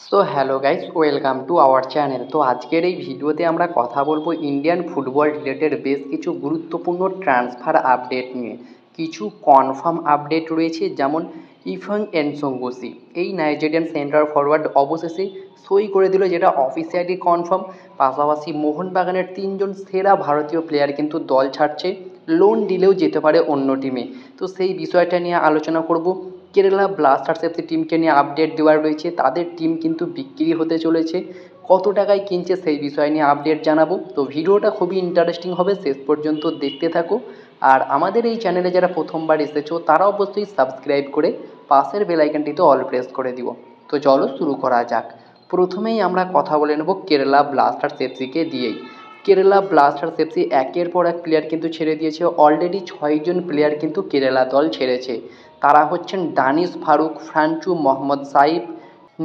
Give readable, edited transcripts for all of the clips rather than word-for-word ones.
So hello guys, welcome to our channel. তো আজকের এই ভিডিওতে আমরা কথা বলবো ইন্ডিয়ান ফুটবল রিলেটেড বেশ কিছু গুরুত্বপূর্ণ ট্রান্সফার আপডেট নিয়ে। কিছু কনফার্ম আপডেট রয়েছে, যেমন ইফাং এনসঙ্গসি, এই নাইজেরিয়ান সেন্টার ফরওয়ার্ড অবশেষে সই করে দিল, যেটা অফিসিয়ালি কনফার্ম। পাশাপাশি মোহনবাগানের তিনজন সেরা ভারতীয় প্লেয়ার কিন্তু দল ছাড়ছে, লোন ডিলেও যেতে পারে অন্য টিমে। তো সেই বিষয়টা নিয়ে আলোচনা করব। কেরালা ব্লাস্টার্স এফসি টিমকে নিয়ে আপডেট দেওয়ার রয়েছে, তাদের টিম কিন্তু বিক্রি হতে চলেছে, কত টাকায় কিনছে সেই বিষয় নিয়ে আপডেট জানাবো। তো ভিডিওটা খুবই ইন্টারেস্টিং হবে, শেষ পর্যন্ত দেখতে থাকো। আর আমাদের এই চ্যানেলে যারা প্রথমবার এসেছো তারা অবশ্যই সাবস্ক্রাইব করে পাশের বেল আইকনটিতে অল প্রেস করে দিও। তো চলো শুরু করা যাক। প্রথমেই আমরা কথা বলে নেব কেরালা ব্লাস্টার্স এফসিকে দিয়েই। কেরালা ব্লাস্টার্স এফসি একের পর এক প্লেয়ার কিন্তু ছেড়ে দিয়েছে, অলরেডি 6জন প্লেয়ার কিন্তু কেরালা দল ছেড়েছে। তারা হচ্ছেন দানিশ ফারুক, ফ্রাঞ্চু, মোহাম্মদ সাইফ,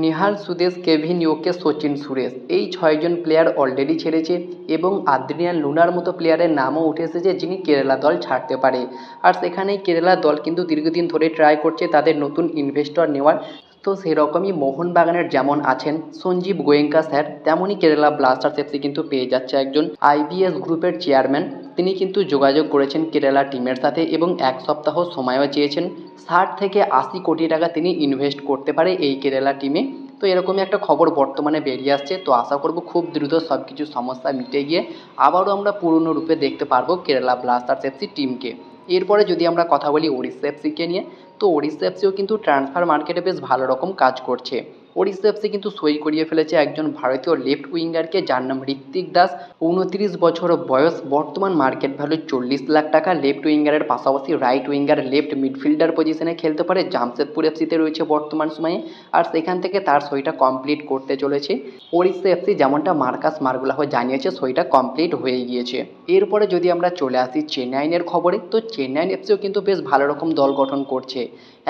নিহাল সুদেশ, কেভিন ইয়োকে, সচিন সুরেশ। এই 6জন প্লেয়ার অলরেডি ছেড়েছে এবং আদ্রিয়ান লুনার মতো প্লেয়ারের নামও উঠে এসেছে যিনি কেরালা দল ছাড়তে পারে। আর সেখানেই কেরালা দল কিন্তু দীর্ঘদিন ধরে ট্রাই করছে তাদের নতুন ইনভেস্টর নেওয়ার। তো সেরকমই মোহনবাগানের যেমন আছেন সঞ্জীব গোয়েঙ্কা স্যার, তেমনই কেরালা ব্লাস্টার্স এফসি কিন্তু পেয়ে যাচ্ছে একজন আইবিএস গ্রুপের চেয়ারম্যান। তিনি কিন্তু যোগাযোগ করেছেন কেরালা টিমের সাথে এবং এক সপ্তাহ সময়ও চেয়েছেন। 60 থেকে 80 কোটি টাকা তিনি ইনভেস্ট করতে পারে এই কেরালা টিমে। তো এরকমই একটা খবর বর্তমানে বেরিয়ে আসছে। তো আশা করব খুব দ্রুত সব কিছু সমস্যা মিটে গিয়ে আবারও আমরা পুরনো রূপে দেখতে পারবো কেরালা ব্লাস্টার্স এফসি টিমকে। এরপরে যদি আমরা কথা বলি ওড়িশা এফসিকে নিয়ে, তো ওড়িশা এফসিও কিন্তু ট্রান্সফার মার্কেটে বেশ ভালো রকম কাজ করছে। ওড়িশা এফসি কিন্তু সই করিয়ে ফেলেছে একজন ভারতীয় লেফট উইঙ্গারকে, যার নাম ঋত্বিক দাস। 29 বছর বয়স, বর্তমান মার্কেট ভ্যালু 40 লাখ টাকা। লেফট উইঙ্গারের পাশাপাশি রাইট উইঙ্গার, লেফট মিডফিল্ডার পজিশনে খেলতে পারে। জামশেদপুর এফসিতে রয়েছে বর্তমান সময়ে, আর সেখান থেকে তার সইটা কমপ্লিট করতে চলেছে ওড়িশা এফসি। যেমনটা মার্কাস মার্গুলাহ জানিয়েছে, সইটা কমপ্লিট হয়ে গিয়েছে। এরপরে যদি আমরা চলে আসি চেন্নাইয়ের খবরে, তো চেন্নাই এফসিও কিন্তু বেশ ভালো রকম দল গঠন করছে,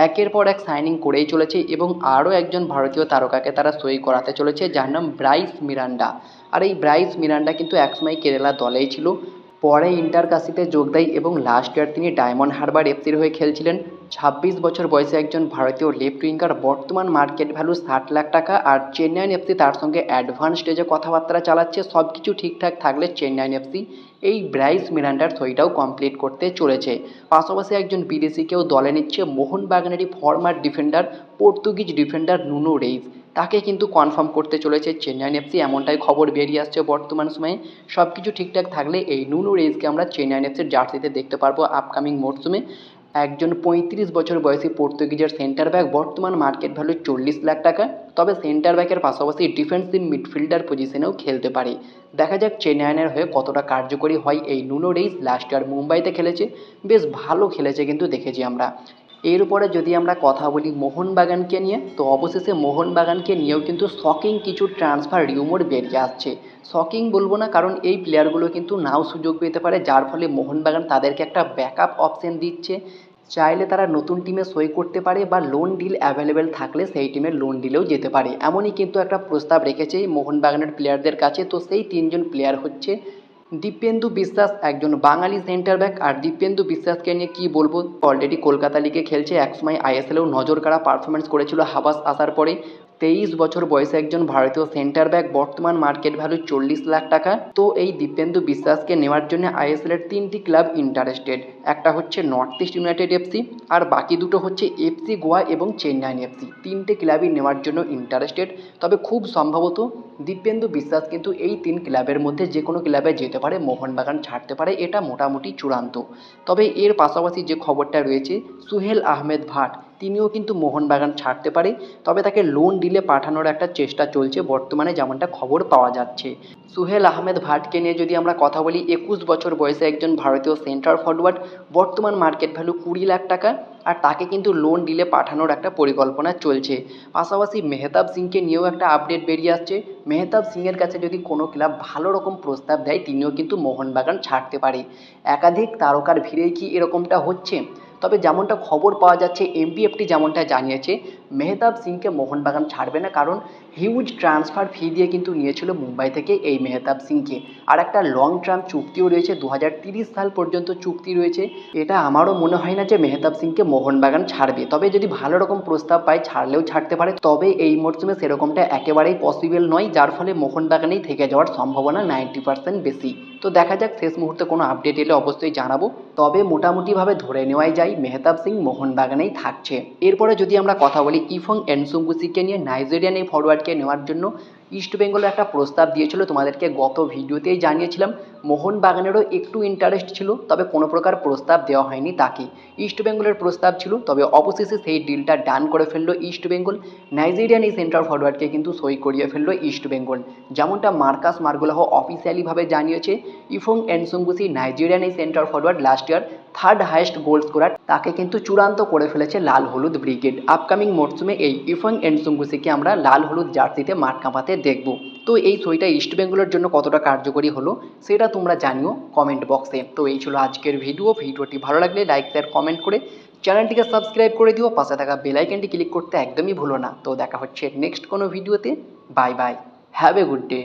একের পর এক সাইনিং করেই চলেছে এবং আরও একজন ভারতীয় তারকাকে তারা সই করাতে চলেছে, যার নাম ব্রাইস মিরান্ডা। আর এই ব্রাইস মিরান্ডা কিন্তু একসময় কেরালা দলেই ছিল, পরে ইন্টার কাশিতে যোগ দেয় এবং লাস্ট ইয়ার তিনি ডায়মন্ড হারবার এফসির হয়ে খেলছিলেন। 26 বছর বয়সে একজন ভারতীয় লেফট উইঙ্গার, বর্তমান মার্কেট ভ্যালু 60 লাখ টাকা। আর চেন্নাই এফসি তার সঙ্গে অ্যাডভান্স স্টেজে কথাবার্তা চালাচ্ছে, সব কিছু ঠিকঠাক থাকলে চেন্নাই এফসি এই ব্রাইস মিরান্ডার সইটাও কমপ্লিট করতে চলেছে। পাশাপাশি একজন বিদেশিকেও দলে নিচ্ছে, মোহনবাগানেরই former defender, Portuguese defender Nuno Reis, তাকে কিন্তু কনফার্ম করতে চলেছে চেন্নাই এফসি, এমনটাই খবর বেরিয়ে আসছে বর্তমান সময়ে। সব কিছু ঠিকঠাক থাকলে এই নুনো রেইসকে আমরা চেন্নাই এফসির জার্সিতে দেখতে পারবো আপকামিং মরশুমে। একজন 35 বছর বয়সী পর্তুগিজের সেন্টার ব্যাক, বর্তমান মার্কেট ভ্যালু 40 লাখ টাকা। তবে সেন্টার ব্যাকের পাশাপাশি ডিফেন্সিভ মিডফিল্ডার পজিশনেও খেলতে পারে। দেখা যাক চেন্নাইয়ের হয়ে কতটা কার্যকরী হয় এই নুনো রেইস। লাস্ট ইয়ার মুম্বাইতে খেলেছে, বেশ ভালো খেলেছে কিন্তু দেখেছি আমরা। এরপরে যদি আমরা কথা বলি মোহনবাগানকে নিয়ে, তো অবশেষে মোহনবাগানকে নিয়েও কিন্তু শকিং কিছু ট্রান্সফার রিউমোর বেরিয়ে আসছে। শকিং বলবো না, কারণ এই প্লেয়ারগুলো কিন্তু নাও সুযোগ পেতে পারে, যার ফলে মোহনবাগান তাদেরকে একটা ব্যাকআপ অপশন দিচ্ছে। চাইলে তারা নতুন টিমে সই করতে পারে বা লোন ডিল অ্যাভেলেবেল থাকলে সেই টিমের লোন ডিলেও যেতে পারে, এমনই কিন্তু একটা প্রস্তাব রেখেছে এই মোহনবাগানের প্লেয়ারদের কাছে। তো সেই তিনজন প্লেয়ার হচ্ছে দীপেন্দু বিশ্বাস, একজন বাঙালি সেন্টার ব্যাক। আর দীপেন্দু বিশ্বাসকে নিয়ে কী বলবো, অলরেডি কলকাতা লিগে খেলছে, একসময় আইএসএলেও নজর কাড়া পারফরমেন্স করেছিল হাবাস আসার পরে। 23 বছর বয়সে একজন ভারতীয় সেন্টার ব্যাক, বর্তমান মার্কেট ভ্যালু 40 লাখ টাকা। তো এই দীপেন্দু বিশ্বাসকে নেওয়ার জন্য আইএসএলের 3টি ক্লাব ইন্টারেস্টেড, একটা হচ্ছে নর্থ ইস্ট ইউনাইটেড এফসি, আর বাকি দুটো হচ্ছে এফসি গোয়া এবং চেন্নাই এফসি। 3টে ক্লাবই নেওয়ার জন্য ইন্টারেস্টেড। তবে খুব সম্ভবত দীপেন্দু বিশ্বাস কিন্তু এই 3 ক্লাবের মধ্যে যে কোনো ক্লাবে যেতে পারে, মোহনবাগান ছাড়তে পারে, এটা মোটামুটি চূড়ান্ত। তবে এর পাশাপাশি যে খবরটা রয়েছে, সুহেল আহমেদ ভাট, তিনিও কিন্তু মোহনবাগান ছাড়তে পারে। তবে তাকে লোন ডিলে পাঠানোর একটা চেষ্টা চলছে বর্তমানে, যেমনটা খবর পাওয়া যাচ্ছে। সুহেল আহমেদ ভাটকে নিয়ে যদি আমরা কথা বলি, 21 বছর বয়সে একজন ভারতীয় সেন্টার ফরওয়ার্ড, বর্তমান মার্কেট ভ্যালু 20 লাখ টাকা। আর তাকে কিন্তু লোন ডিলে পাঠানোর একটা পরিকল্পনা চলছে। পাশাপাশি মেহতাব সিংকে নিয়েও একটা আপডেট বেরিয়ে আসছে। মেহতাব সিংয়ের কাছে যদি কোনো ক্লাব ভালো রকম প্রস্তাব দেয়, তিনিও কিন্তু মোহনবাগান ছাড়তে পারে। একাধিক তারকার ভিড়েই কি এরকমটা হচ্ছে? তবে যেমনটা খবর পাওয়া যাচ্ছে এমপিএফটি যেমনটা জানিয়েছে মেহতাব সিংকে মোহনবাগান ছাড়বে না, কারণ হিউজ ট্রান্সফার ফি দিয়ে কিন্তু নিয়েছিল মুম্বাই থেকে এই মেহতাব সিংকে। আর একটা লং টার্ম চুক্তিও রয়েছে, 2030 সাল পর্যন্ত চুক্তি রয়েছে। এটা আমারও মনে হয় না যে মেহতাব সিংকে মোহনবাগান ছাড়বে, তবে যদি ভালো রকম প্রস্তাব পায় ছাড়লেও ছাড়তে পারে। তবে এই মরশুমে সেরকমটা একেবারেই পসিবল নয়, যার ফলে মোহনবাগানেই থেকে যাওয়ার সম্ভাবনা 90% বেশি। তো দেখা যাক, শেষ মুহূর্তে কোনো আপডেট এলে অবশ্যই জানাবো। তবে মোটামুটিভাবে ধরে নেওয়াই যায় মেহতাব সিং মোহনবাগানেই থাকছে। এরপরে যদি আমরা কথা বলি ইফং এনসুঙ্গুসিকে নিয়ে, নাইজেরিয়ান এই ফরওয়ার্ডকে নেওয়ার জন্য ইস্টবেঙ্গলের একটা প্রস্তাব দিয়েছিল, তোমাদেরকে গত ভিডিওতেই জানিয়েছিলাম। মোহনবাগানেরও একটু ইন্টারেস্ট ছিল, তবে কোনো প্রকার প্রস্তাব দেওয়া হয়নি তাকে। ইস্টবেঙ্গলের প্রস্তাব ছিল, তবে অবশেষে সেই ডিলটা ডান করে ফেললো ইস্টবেঙ্গল। নাইজেরিয়ান এই সেন্টার ফরওয়ার্ডকে কিন্তু সই করিয়ে ফেললো ইস্টবেঙ্গল। যেমনটা মার্কাস মার্গোলাহ অফিসিয়ালিভাবে জানিয়েছে, ইফং এনসুঙ্গুসি নাইজেরিয়ান এই centre forward last year third highest goal scorer, তাকে কিন্তু চূড়ান্ত করে ফেলেছে লাল হলুদ ব্রিগেড। আপকামিং মরশুমে এই ইফং এনসুঙ্গুসিকে আমরা লাল হলুদ জার্সিতে মাঠ কাঁপাতে দেখব। তো এই সইটা ইস্টবেঙ্গলের জন্য কতটা কার্যকরী হলো সেটা তোমরা জানিও কমেন্ট বক্সে। তো এই ছিল আজকের ভিডিওটি ভালো লাগলে লাইক শেয়ার কমেন্ট করে চ্যানেলটিকে সাবস্ক্রাইব করে দিও, পাশে থাকা বেল আইকনটি ক্লিক করতে একদমই ভুলো না। তো দেখা হচ্ছে নেক্সট কোনো ভিডিওতে। Bye bye, have a good day.